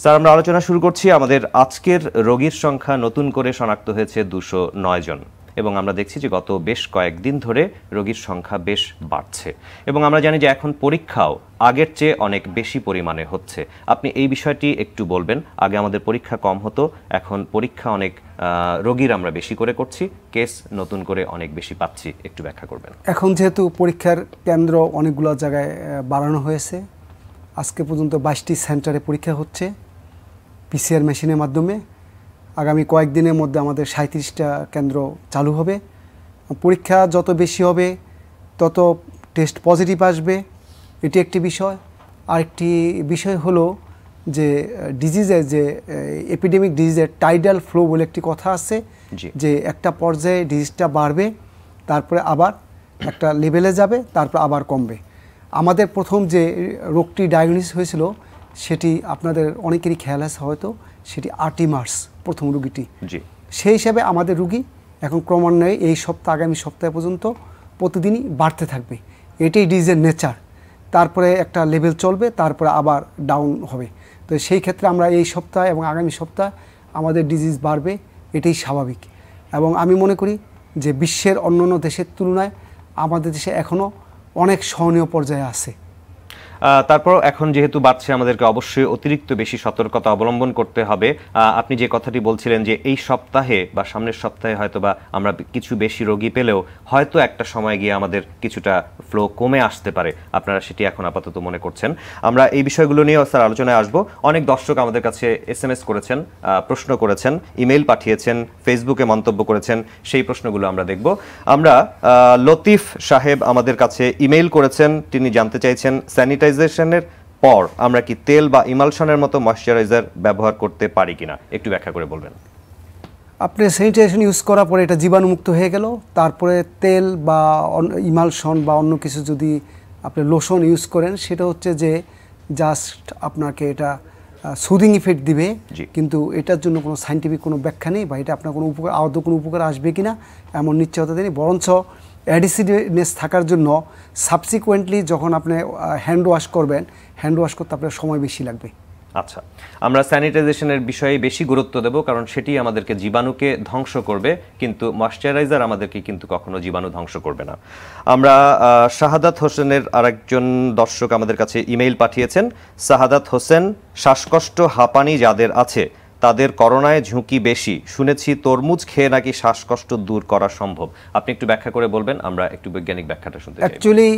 Sir, আমরা আলোচনা শুরু করছি। আমাদের আজকের রোগীর সংখ্যা নতুন করে শনাক্ত হয়েছে 209 জন এবং আমরা দেখছি যে গত বেশ কয়েকদিন ধরে রোগীর সংখ্যা বেশ বাড়ছে এবং আমরা জানি যে এখন পরীক্ষাও আগের চেয়ে অনেক বেশি পরিমাণে হচ্ছে। আপনি এই বিষয়টি একটু বলবেন। আগে আমাদের পরীক্ষা কম হতো, এখন পরীক্ষা অনেক রোগীর আমরা বেশি করে করছি, কেস নতুন করে অনেক বেশি পাচ্ছি, একটু ব্যাখ্যা করবেন। এখন যেহেতু পরীক্ষার কেন্দ্র অনেকগুলো জায়গায় বাড়ানো হয়েছে, আজকে পর্যন্ত 22টি সেন্টারে পরীক্ষা হচ্ছে পিসিআর মেশিনের মাধ্যমে। আগামী কয়েকদিনের মধ্যে আমাদের 37টা কেন্দ্র চালু হবে। পরীক্ষা যত বেশি হবে তত টেস্ট পজিটিভ আসবে, এটি একটি বিষয়। আরেকটি বিষয় হলো যে ডিজিজের যে এপিডেমিক ডিজিজের টাইডাল ফ্লো বলে একটি কথা আছে, যে একটা পর্যায়ে ডিজিজটা বাড়বে, তারপরে আবার একটা লেভেলে যাবে, তারপর আবার কমবে। আমাদের প্রথম যে রোগটি ডায়াগনোসিস হয়েছিল সেটি আপনাদের অনেকেরই খেয়াল আছে হয়তো, সেটি 8ই মার্চ প্রথম রুগীটি। সেই হিসাবে আমাদের রুগী এখন ক্রমান্বয়ে এই সপ্তাহ আগামী সপ্তাহ পর্যন্ত প্রতিদিনই বাড়তে থাকবে। এটাই ডিজিজের নেচার। তারপরে একটা লেভেল চলবে, তারপরে আবার ডাউন হবে। তো সেই ক্ষেত্রে আমরা এই সপ্তাহ এবং আগামী সপ্তাহ আমাদের ডিজিজ বাড়বে, এটাই স্বাভাবিক। এবং আমি মনে করি যে বিশ্বের অন্যান্য দেশের তুলনায় আমাদের দেশে এখনও অনেক সহনীয় পর্যায়ে আছে। তারপর এখন যেহেতু বাড়ছে, আমাদেরকে অবশ্যই অতিরিক্ত বেশি সতর্কতা অবলম্বন করতে হবে। আপনি যে কথাটি বলছিলেন যে এই সপ্তাহে বা সামনের সপ্তাহে হয়তো বা আমরা কিছু বেশি রোগী পেলেও হয়তো একটা সময় গিয়ে আমাদের কিছুটা ফ্লো কমে আসতে পারে, আপনারা সেটি এখন আপাতত মনে করছেন। আমরা এই বিষয়গুলো নিয়ে স্যার আলোচনায় আসবো। অনেক দর্শক আমাদের কাছে SMS করেছেন, প্রশ্ন করেছেন, ইমেইল পাঠিয়েছেন, ফেসবুকে মন্তব্য করেছেন, সেই প্রশ্নগুলো আমরা দেখব। আমরা লতিফ সাহেব আমাদের কাছে ইমেইল করেছেন, তিনি জানতে চাইছেন স্যানিটাইজেশনের পর আমরা কি তেল বা ইমালশনের মতো ময়শ্চারাইজার ব্যবহার করতে পারি কিনা, একটু ব্যাখ্যা করে বলবেন। আপনি স্যানিটাইজেশন ইউজ করার পরে এটা জীবাণুমুক্ত হয়ে গেল, তারপরে তেল বা ইমালশন বা অন্য কিছু যদি আপনি লোশন ইউজ করেন, সেটা হচ্ছে যে জাস্ট আপনাকে এটা সুদিং ইফেক্ট দিবে, কিন্তু এটার জন্য কোনো সায়েন্টিফিক কোনো ব্যাখ্যা নেই বা এটা আপনার কোনো উপকার আদৌ কোনো উপকার আসবে কিনা এমন নিশ্চয়তা নেই। বরঞ্চ অ্যাডিসিডনেস থাকার জন্য সাবসিকুয়েন্টলি যখন আপনি হ্যান্ড ওয়াশ করবেন, হ্যান্ড ওয়াশ করতে আপনার সময় বেশি লাগবে। আচ্ছা, আমরা স্যানিটাইজেশনের বিষয়ে বেশি গুরুত্ব দেব, কারণ সেটি আমাদেরকে জীবাণুকে ধ্বংস করবে, কিন্তু ময়শ্চারাইজার আমাদেরকে কিন্তু কখনো জীবাণু ধ্বংস করবে না। আমরা শাহাদাত হোসেনের আরেকজন দর্শক আমাদের কাছে ইমেইল পাঠিয়েছেন। শাহাদাত হোসেন, শ্বাসকষ্ট হাঁপানি যাদের আছে তাদের করোনায় ঝুঁকি বেশি, শুনেছি তরমুজ খেয়ে নাকি শ্বাসকষ্ট দূর করা সম্ভব। আপনি একটু ব্যাখ্যা করে বলবেন, আমরা একটু বৈজ্ঞানিক ব্যাখ্যাটা শুনতে চাই। অ্যাকচুয়ালি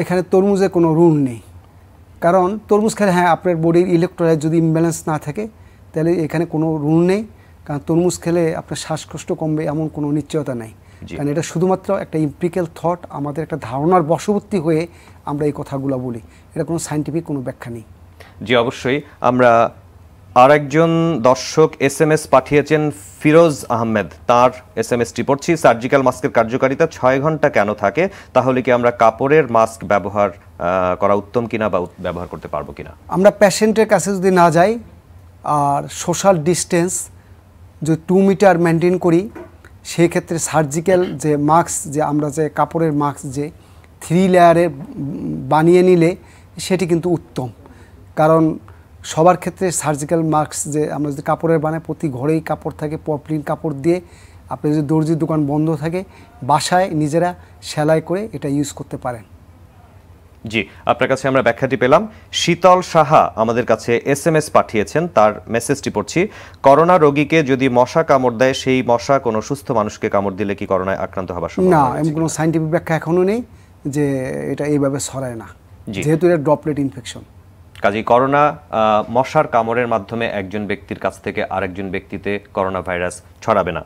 এখানে তরমুজের কোনো রুল নেই, কারণ তরমুজ খেলে হ্যাঁ আপনার বডির ইলেকট্রোলাইট যদি ইমব্যালেন্স না থাকে তাহলে এখানে কোনো রুল নেই, কারণ তরমুজ খেলে আপনার শ্বাসকষ্ট কমবে এমন কোনো নিশ্চয়তা নেই। কারণ এটা শুধুমাত্র একটা ইম্পিরিক্যাল থট, আমাদের একটা ধারণার বশবর্তী হয়ে আমরা এই কথাগুলো বলি, এটা কোনো সায়েন্টিফিক কোনো ব্যাখ্যা নেই। জি অবশ্যই। আমরা আরেকজন দর্শক SMS পাঠিয়েছেন, ফিরোজ আহমেদ, তার SMS-টি পড়ছি। সার্জিক্যাল মাস্কের কার্যকারিতা 6 ঘন্টা কেন থাকে? তাহলে কি আমরা কাপড়ের মাস্ক ব্যবহার করা উত্তম কিনা বা ব্যবহার করতে পারবো কিনা? আমরা পেশেন্টের কাছে যদি না যাই আর সোশ্যাল ডিস্টেন্স যদি 2 মিটার মেনটেন করি, সেই ক্ষেত্রে সার্জিক্যাল যে মাস্ক, যে আমরা যে কাপড়ের মাস্ক যে 3 লেয়ারে বানিয়ে নিলে সেটি কিন্তু উত্তম। কারণ সবার ক্ষেত্রে সার্জিক্যাল মাস্ক যে আমরা যদি কাপড়ের বানাই, প্রতি ঘরেই কাপড় থাকে, পপলিন কাপড় দিয়ে আপনি যদি দর্জির দোকান বন্ধ থাকে, বাসায় নিজেরা সেলাই করে এটা ইউজ করতে পারেন। জি, আপনার কাছে আমরা ব্যাখ্যাটি পেলাম। শীতল সাহা আমাদের কাছে SMS পাঠিয়েছেন, তার মেসেজটি পড়ছি। করোনা রোগীকে যদি মশা কামড় দেয়, সেই মশা কোনো সুস্থ মানুষকে কামড় দিলে কি করোনায় আক্রান্ত হবার সম্ভাবনা না, আছে? এমন কোনো সায়েন্টিফিক ব্যাখ্যা এখনও নেই যে এটা এইভাবে ছড়ায় না, যেহেতু এটা ড্রপলেট ইনফেকশন। কাজেই করোনা মশার কামড়ের মাধ্যমে একজন ব্যক্তির কাছ থেকে আরেকজন ব্যক্তিতে করোনা ভাইরাস ছড়াবে না।